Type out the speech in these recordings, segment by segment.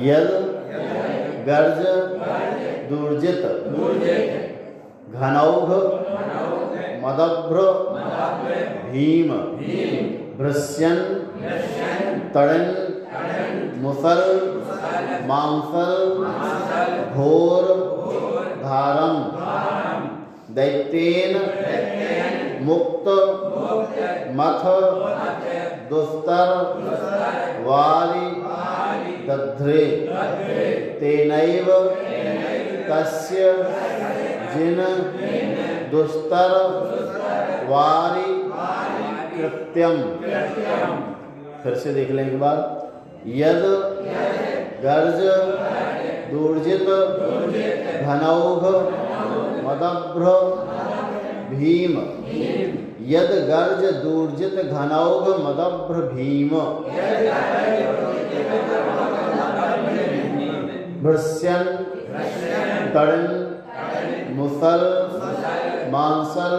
यद गर्ज दूर्जित घनौघ मदभ्र भीम भृश्यन तड़न मुसल मांसल घोर धारम दैत्येन मुक्त मथ दुस्तर वारि दध्रे तेनैव तस्य जिन दुस्तर वारि कृत्यम। फिर से देख लें एक बार। यद गर्ज दूर्जित घनौघ मदभ्र भीम यद गर्ज दूर्जित घनौघ मदभ्र भीम भृश्यन तड़न मुसल मांसल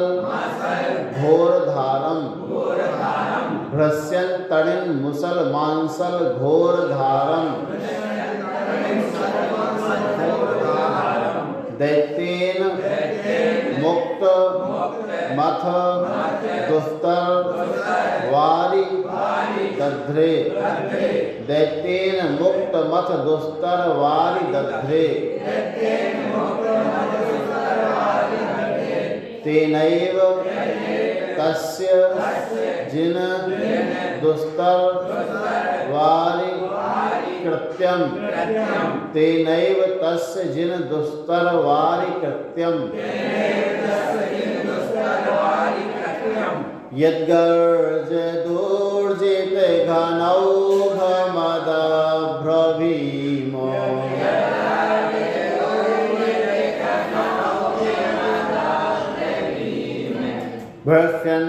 घोर धारम भृश्यन तड़न मुसल मांसल घोर धारम दैत्येन मुक्त मथ दुस्तर वारि दध्रे दैत्येन मुक्त मथ दुस्तर वारि दध्रे तेनैव तस्य जिन दुस्तर वारि कृत्यम तेनैव तस्य जिन दुस्तर वारि कृत्यम। यद्गर्ज दूर्जित घनौघ मदभ्र भीम भृश्यन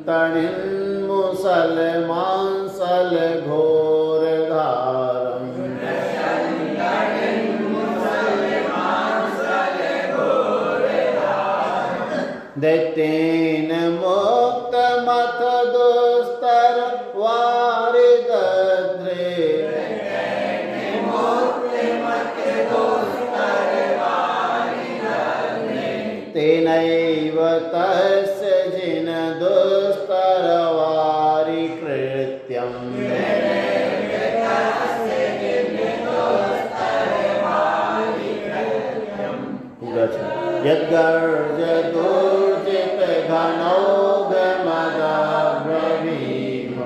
तड़न मुसल मांसल घोर धारम दैत्येन मुक्त मथ दुस्तर वारि दध्रे तेनैव तस्य जिन दुस्तर वारि कृत्यम। यद्गर्ज दूर्जित घनौघ मदभ्र भीम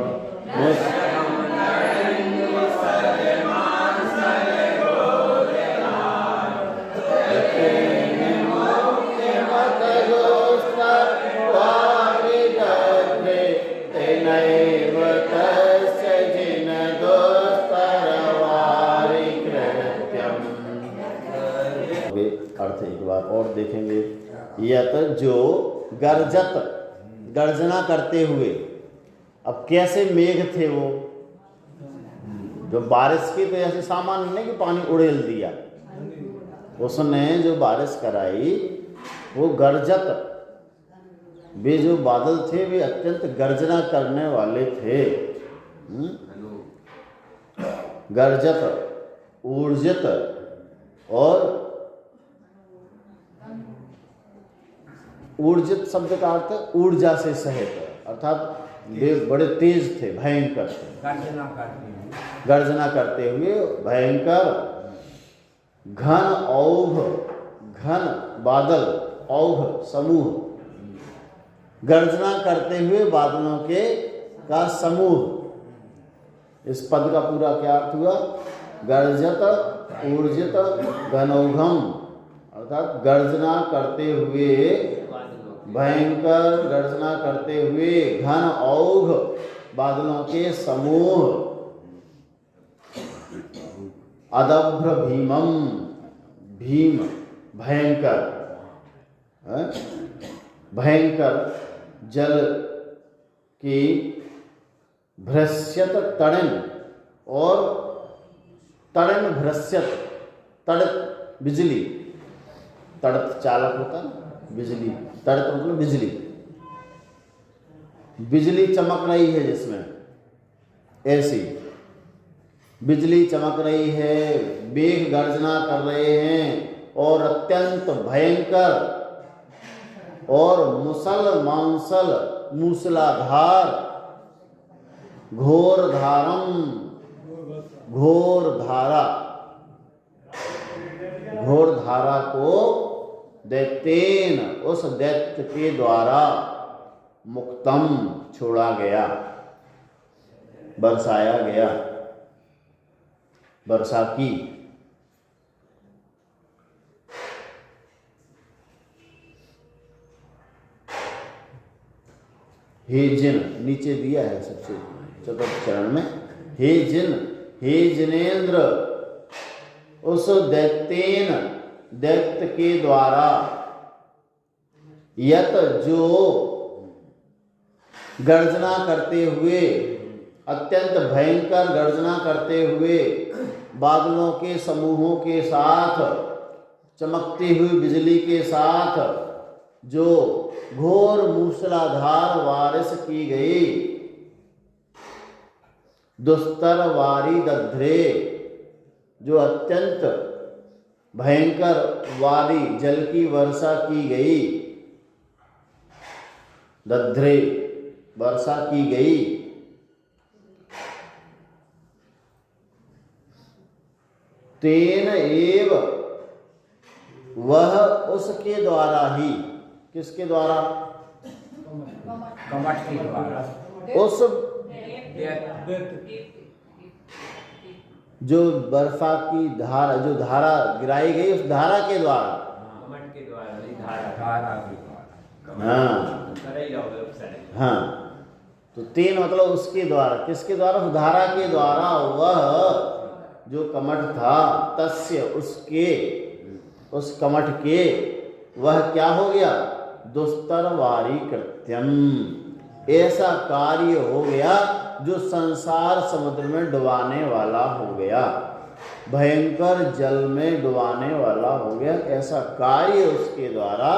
तेनैव तस्य जिन दुस्तर वारि कृत्यम। अर्थ एक बार और देखेंगे। यत जो गर्जत गर्जना करते हुए। अब कैसे मेघ थे वो, जो बारिश की, तो ऐसे सामान्य नहीं कि पानी उड़ेल दिया, उसने जो बारिश कराई वो गर्जत, वे जो बादल थे वे अत्यंत गर्जना करने वाले थे। गर्जत ऊर्जित और ऊर्जित शब्द का अर्थ ऊर्जा से सहित, अर्थात वे बड़े तेज थे, भयंकर थे, गर्जना करते हुए भयंकर। घन औघ, घन बादल, औघ समूह, गर्जना करते हुए बादलों के का समूह। इस पद का पूरा क्या अर्थ हुआ? गर्जत ऊर्जित घनौघम, अर्थात गर्जना करते हुए, भयंकर गर्जना करते हुए घन औघ बादलों के समूह। अदभ्र भीमम, भीम भयंकर, भयंकर जल की भृश्यत तड़न, और तड़न भृश्यत, तड़त बिजली, तड़त चालक होता है बिजली, तड़त मतलब बिजली, बिजली चमक रही है जिसमें, ऐसी बिजली चमक रही है, मेघ गर्जना कर रहे हैं और अत्यंत भयंकर और मुसलमांसल मूसलाधार घोर धारम घोर धारा, घोर धारा को दैत्येन उस दैत्य के द्वारा मुक्तम छोड़ा गया, बरसाया गया, वर्षा की। हे जिन, नीचे दिया है सबसे चतुर्थ चरण में, हे जिन, हे जिनेन्द्र, उस दैत्येन दैत्य के द्वारा, यत जो गर्जना करते हुए, अत्यंत भयंकर गर्जना करते हुए बादलों के समूहों के साथ, चमकती हुई बिजली के साथ जो घोर मूसलाधार बारिश की गई, दुस्तर वारी दध्रे, जो अत्यंत भयंकर वारी जल की वर्षा की गई, दध्रे वर्षा की गई, तेन एव वह उसके द्वारा ही, किसके द्वारा? कमठ के द्वारा, उस जो बर्फा की धारा, जो धारा गिराई गई उस धारा के द्वारा, कमठ के द्वारा नहीं, धारा के द्वारा। हाँ हाँ, तो तीन मतलब उसके द्वारा, किसके द्वारा? उस धारा के द्वारा वह जो कमठ था, तस्य उसके, उस कमठ के, वह क्या हो गया? दुस्तर वारी कृत्यम, ऐसा कार्य हो गया जो संसार समुद्र में डुबाने वाला हो गया, भयंकर जल में डुबाने वाला हो गया, ऐसा कार्य उसके द्वारा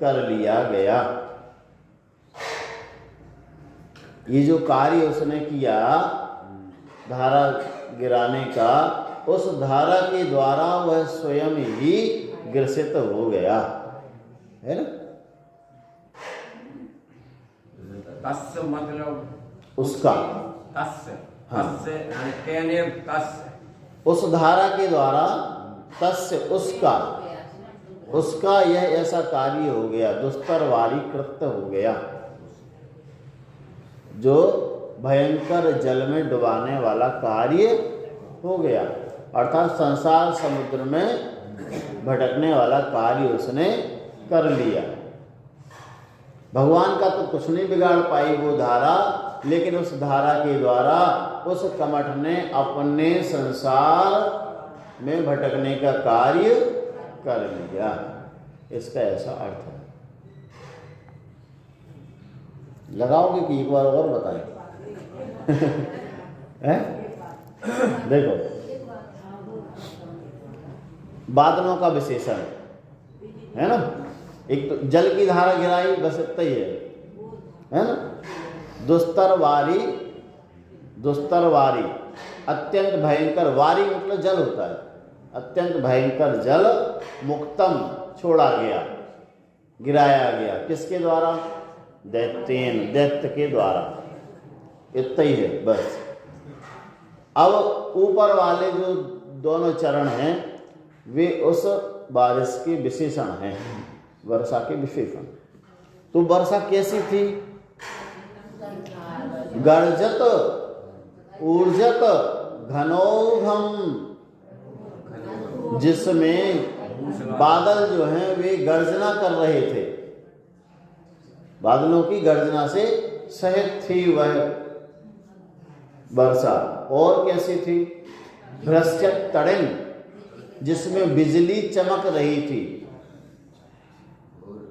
कर लिया गया। ये जो कार्य उसने किया धारा गिराने का, उस धारा के द्वारा वह स्वयं ही ग्रसित हो गया, है ना? तस्य मतलब उसका, तस्य, हाँ। तस्य उस धारा के द्वारा, तस्य उसका, उसका यह ऐसा कार्य हो गया, दुस्तर वारी कृत्य हो गया, जो भयंकर जल में डुबाने वाला कार्य हो गया, अर्थात संसार समुद्र में भटकने वाला कार्य उसने कर लिया। भगवान का तो कुछ नहीं बिगाड़ पाई वो धारा, लेकिन उस धारा के द्वारा उस कमठ ने अपने संसार में भटकने का कार्य कर लिया, इसका ऐसा अर्थ है। लगाओगे कि एक बार और बताएं? देखो, बादलों का विशेषण है ना, एक तो जल की धारा गिराई, बस इतना ही है ना। दुस्तर वारी, दुस्तर वारी, अत्यंत भयंकर, वारी मतलब जल होता है, अत्यंत भयंकर जल, मुक्तम छोड़ा गया, गिराया गया, किसके द्वारा? दैत्येन, दैत्य के द्वारा, इतना ही है बस। अब ऊपर वाले जो दोनों चरण हैं वे उस बारिश के विशेषण हैं, वर्षा के विशेषण। तो वर्षा कैसी थी? गर्जत ऊर्जत घनौघम, जिसमें बादल जो हैं वे गर्जना कर रहे थे, बादलों की गर्जना से सहित थी वह वर्षा। और कैसी थी? भ्रश्चत तड़िन, जिसमें बिजली चमक रही थी,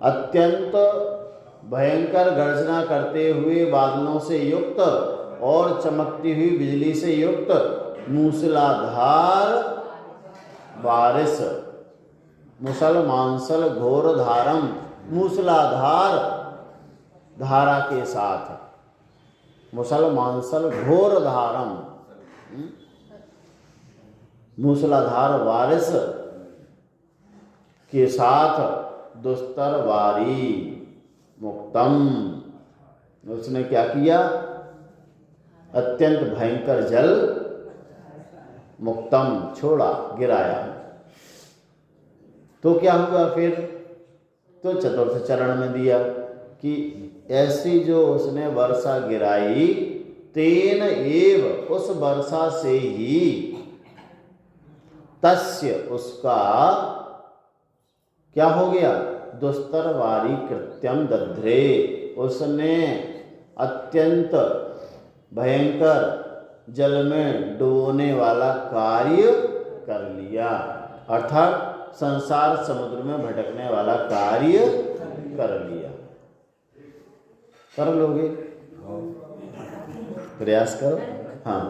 अत्यंत भयंकर गर्जना करते हुए बादलों से युक्त और चमकती हुई बिजली से युक्त मूसलाधार बारिश, मुसलमांसल घोर धारम, मूसलाधार धारा के साथ, मुसलमांसल घोर धारम, मूसलाधार बारिश के साथ दुस्तर वारी मुक्तम, उसने क्या किया, अत्यंत भयंकर जल मुक्तम छोड़ा, गिराया। तो क्या हुआ फिर, तो चतुर्थ चरण में दिया कि ऐसी जो उसने वर्षा गिराई, तेन एव, उस वर्षा से ही, तस्य, उसका क्या हो गया, दुस्तर वारी कृत्यम दध्रे, उसने अत्यंत भयंकर जल में डुबोने वाला कार्य कर लिया, अर्थात संसार समुद्र में भटकने वाला कार्य कर लिया। कर लोगे, प्रयास करो। हाँ।